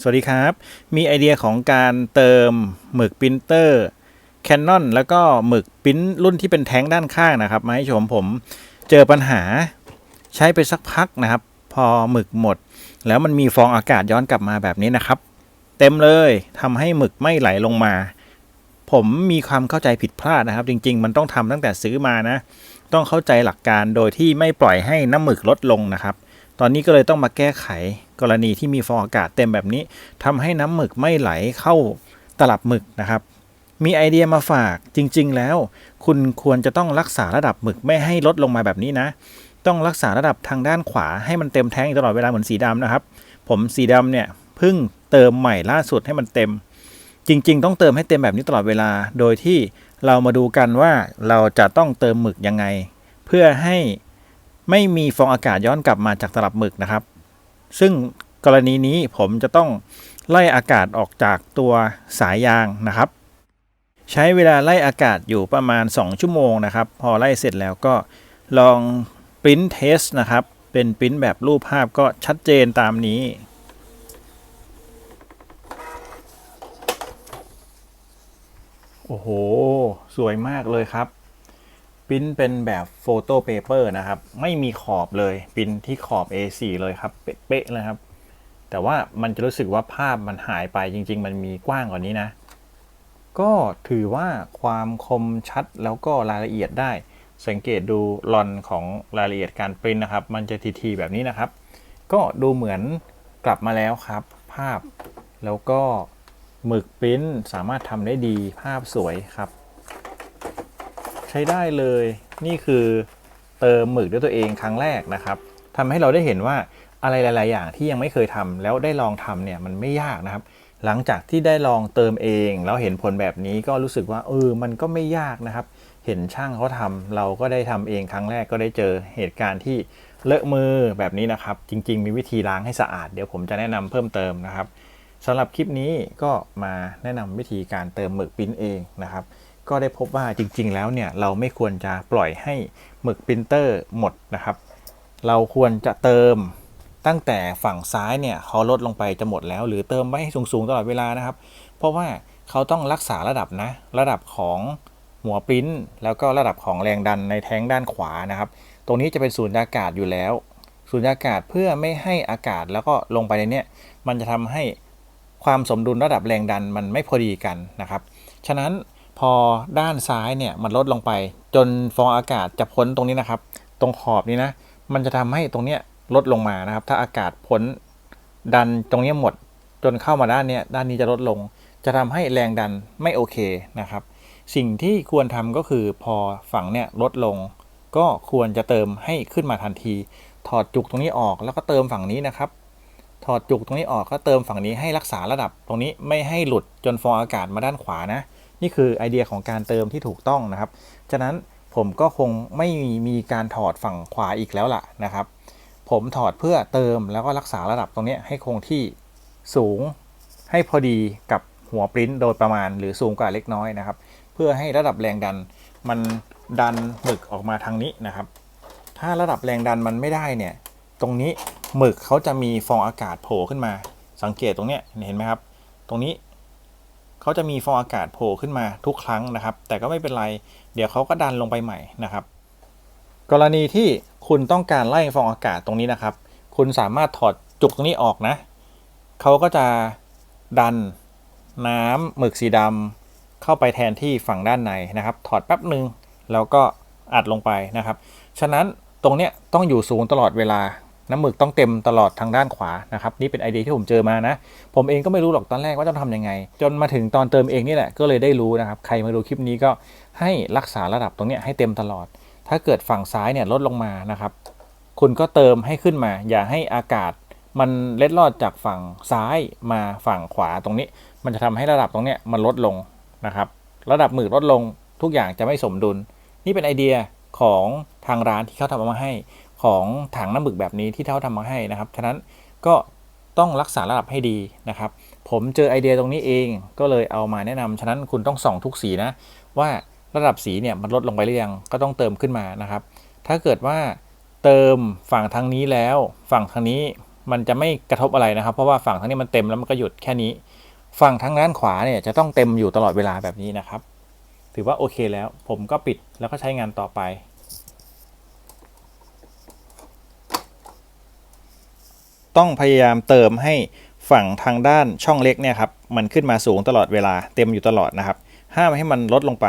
สวัสดีครับมีไอเดียของการเติมหมึกปรินเตอร์ Canon แล้วก็หมึกปริ้นรุ่นที่เป็นแท้งด้านข้างนะครับมาให้ชมผมเจอปัญหาใช้ไปสักพักนะครับพอหมึกหมดแล้วมันมีฟองอากาศย้อนกลับมาแบบนี้นะครับเต็มเลยทำให้หมึกไม่ไหลลงมาผมมีความเข้าใจผิดพลาดนะครับจริงๆมันต้องทำตั้งแต่ซื้อมานะต้องเข้าใจหลักการโดยที่ไม่ปล่อยให้น้ำหมึกลดลงนะครับตอนนี้ก็เลยต้องมาแก้ไขกรณีที่มีฟองอากาศเต็มแบบนี้ทำให้น้ำหมึกไม่ไหลเข้าตลับหมึกนะครับมีไอเดียมาฝากจริงๆแล้วคุณควรจะต้องรักษาระดับหมึกไม่ให้ลดลงมาแบบนี้นะต้องรักษาระดับทางด้านขวาให้มันเต็มแท้งตลอดเวลาเหมือนสีดำนะครับผมสีดำเนี่ยเพิ่งเติมใหม่ล่าสุดให้มันเต็มจริงๆต้องเติมให้เต็มแบบนี้ตลอดเวลาโดยที่เรามาดูกันว่าเราจะต้องเติมหมึกยังไงเพื่อให้ไม่มีฟองอากาศย้อนกลับมาจากตลับหมึกนะครับซึ่งกรณีนี้ผมจะต้องไล่อากาศออกจากตัวสายยางนะครับใช้เวลาไล่อากาศอยู่ประมาณ2ชั่วโมงนะครับพอไล่เสร็จแล้วก็ลองปริ้นเทสนะครับเป็นปริ้นแบบรูปภาพก็ชัดเจนตามนี้โอ้โหสวยมากเลยครับปริ้นเป็นแบบโฟโต้เปเปอร์นะครับไม่มีขอบเลยปริ้นที่ขอบ A4 เลยครับเป๊ะๆเลยครับแต่ว่ามันจะรู้สึกว่าภาพมันหายไปจริงๆมันมีกว้างกว่านี้นะก็ถือว่าความคมชัดแล้วก็รายละเอียดได้สังเกตดูลอนของรายละเอียดการปริ้นนะครับมันจะทีๆแบบนี้นะครับก็ดูเหมือนกลับมาแล้วครับภาพแล้วก็หมึกปริ้นสามารถทำได้ดีภาพสวยครับใช้ได้เลยนี่คือเติมหมึกด้วยตัวเองครั้งแรกนะครับทำให้เราได้เห็นว่าอะไรหลายๆอย่างที่ยังไม่เคยทำแล้วได้ลองทำเนี่ยมันไม่ยากนะครับหลังจากที่ได้ลองเติมเองแล้วเห็นผลแบบนี้ก็รู้สึกว่ามันก็ไม่ยากนะครับเห็นช่างเขาทำเราก็ได้ทำเองครั้งแรกก็ได้เจอเหตุการณ์ที่เลอะมือแบบนี้นะครับจริงๆมีวิธีล้างให้สะอาดเดี๋ยวผมจะแนะนำเพิ่มเติมนะครับสำหรับคลิปนี้ก็มาแนะนำวิธีการเติมหมึกปริ้นเองนะครับก็ได้พบว่าจริงๆแล้วเนี่ยเราไม่ควรจะปล่อยให้หมึกปรินเตอร์หมดนะครับเราควรจะเติมตั้งแต่ฝั่งซ้ายเนี่ยเขาลดลงไปจะหมดแล้วหรือเติมไว้ให้สูงๆตลอดเวลานะครับเพราะว่าเขาต้องรักษาระดับนะระดับของหัวปริ้นแล้วก็ระดับของแรงดันในแท้งด้านขวานะครับตรงนี้จะเป็นสูญญากาศอยู่แล้วสูญญากาศเพื่อไม่ให้อากาศแล้วก็ลงไปในนี้มันจะทำให้ความสมดุลระดับแรงดันมันไม่พอดีกันนะครับฉะนั้นพอด้านซ้ายเนี่ยมันลดลงไปจนฟองอากาศจะพ้นตรงนี้นะครับตรงขอบนี้นะมันจะทำให้ตรงเนี้ยลดลงมานะครับถ้าอากาศพ้นดันตรงนี้หมดจนเข้ามาด้านนี้ด้านนี้จะลดลงจะทำให้แรงดันไม่โอเคนะครับสิ่งที่ควรทำก็คือพอฝั่งเนี่ยลดลงก็ควรจะเติมให้ขึ้นมาทันทีถอดจุกตรงนี้ออกแล้วก็เติมฝั่งนี้นะครับถอดจุกตรงนี้ออกก็เติมฝั่งนี้ให้รักษาระดับตรงนี้ไม่ให้หลุดจนฟองอากาศมาด้านขวานะนี่คือไอเดียของการเติมที่ถูกต้องนะครับฉะนั้นผมก็คงไม่มีการถอดฝั่งขวาอีกแล้วล่ะนะครับผมถอดเพื่อเติมแล้วก็รักษาระดับตรงนี้ให้คงที่สูงให้พอดีกับหัวปริ้นโดยประมาณหรือสูงกว่าเล็กน้อยนะครับเพื่อให้ระดับแรงดันมันดันหมึกออกมาทางนี้นะครับถ้าระดับแรงดันมันไม่ได้เนี่ยตรงนี้หมึกเขาจะมีฟองอากาศโผล่ขึ้นมาสังเกตตรงนี้เห็นไหมครับตรงนี้เขาจะมีฟองอากาศโผล่ขึ้นมาทุกครั้งนะครับแต่ก็ไม่เป็นไรเดี๋ยวเขาก็ดันลงไปใหม่นะครับกรณีที่คุณต้องการไล่ฟองอากาศตรงนี้นะครับคุณสามารถถอดจุกตรงนี้ออกนะเขาก็จะดันน้ำหมึกสีดำเข้าไปแทนที่ฝั่งด้านในนะครับถอดแป๊บหนึ่งแล้วก็อัดลงไปนะครับฉะนั้นตรงเนี้ยต้องอยู่สูงตลอดเวลาน้ำหมึกต้องเต็มตลอดทางด้านขวานะครับนี่เป็นไอเดียที่ผมเจอมานะผมเองก็ไม่รู้หรอกตอนแรกว่าจะทำยังไงจนมาถึงตอนเติมเองนี่แหละก็เลยได้รู้นะครับใครมาดูคลิปนี้ก็ให้รักษาระดับตรงเนี้ยให้เต็มตลอดถ้าเกิดฝั่งซ้ายเนี่ยลดลงมานะครับคุณก็เติมให้ขึ้นมาอย่าให้อากาศมันเล็ดลอดจากฝั่งซ้ายมาฝั่งขวาตรงนี้มันจะทำให้ระดับตรงเนี้ยมันลดลงนะครับระดับหมึกลดลงทุกอย่างจะไม่สมดุลนี่เป็นไอเดียของทางร้านที่เขาทำมาให้ของถังน้ำหมึกแบบนี้ที่เขาทำมาให้นะครับฉะนั้นก็ต้องรักษาระดับให้ดีนะครับผมเจอไอเดียตรงนี้เองก็เลยเอามาแนะนำฉะนั้นคุณต้องส่องทุกสีนะว่าระดับสีเนี่ยมันลดลงไปหรือยังก็ต้องเติมขึ้นมานะครับถ้าเกิดว่าเติมฝั่งทางนี้แล้วฝั่งทางนี้ มันจะไม่กระทบอะไรนะครับเพราะว่าฝั่งทางนี้มันเต็มแล้วมันก็หยุดแค่นี้ฝั่งทางด้านขวาเนี่ยจะต้องเต็มอยู่ตลอดเวลาแบบนี้นะครับถือว่าโอเคแล้วผมก็ปิดแล้วก็ใช้งานต่อไปต้องพยายามเติมให้ฝั่งทางด้านช่องเล็กเนี่ยครับมันขึ้นมาสูงตลอดเวลาเต็มอยู่ตลอดนะครับห้ามให้มันลดลงไป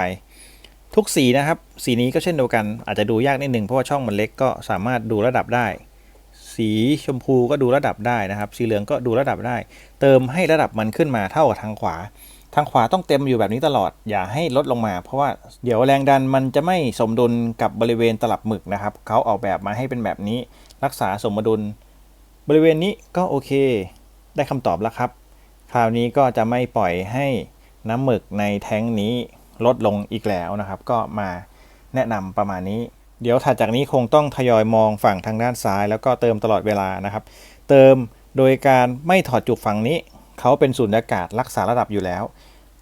ทุกสีนะครับสีนี้ก็เช่นเดียวกันอาจจะดูยากนิดนึงเพราะว่าช่องมันเล็กก็สามารถดูระดับได้สีชมพูก็ดูระดับได้นะครับสีเหลืองก็ดูระดับได้เติมให้ระดับมันขึ้นมาเท่ากับทางขวาต้องเต็มอยู่แบบนี้ตลอดอย่าให้ลดลงมาเพราะว่าเดี๋ยวแรงดันมันจะไม่สมดุลกับบริเวณตลับหมึกนะครับเขาออกแบบมาให้เป็นแบบนี้รักษาสมดุลบริเวณนี้ก็โอเคได้คำตอบแล้วครับคราวนี้ก็จะไม่ปล่อยให้น้ำหมึกในแท้งนี้ลดลงอีกแล้วนะครับก็มาแนะนำประมาณนี้เดี๋ยวถัดจากนี้คงต้องทยอยมองฝั่งทางด้านซ้ายแล้วก็เติมตลอดเวลานะครับเติมโดยการไม่ถอดจุกฝั่งนี้เขาเป็นสูญญากาศรักษาระดับอยู่แล้ว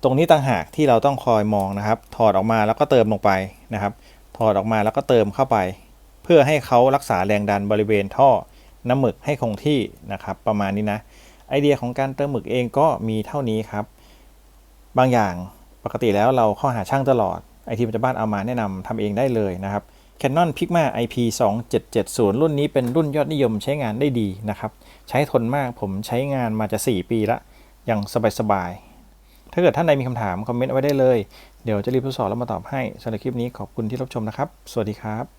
ตรงนี้ต่างหากที่เราต้องคอยมองนะครับถอดออกมาแล้วก็เติมลงไปนะครับถอดออกมาแล้วก็เติมเข้าไปเพื่อให้เขารักษาแรงดันบริเวณท่อน้ำหมึกให้คงที่นะครับประมาณนี้นะไอเดียของการเติมหมึกเองก็มีเท่านี้ครับบางอย่างปกติแล้วเราเข้าหาช่างตลอดไอทีมจากบ้านเอามาแนะนำทำเองได้เลยนะครับ Canon Pigma IP2770 รุ่นนี้เป็นรุ่นยอดนิยมใช้งานได้ดีนะครับใช้ทนมากผมใช้งานมาจะ4 ปีละอย่างสบายๆถ้าเกิดท่านใดมีคำถามคอมเมนต์เอาไว้ได้เลยเดี๋ยวจะรีบทดสอบแล้วมาตอบให้สำหรับคลิปนี้ขอบคุณที่รับชมนะครับสวัสดีครับ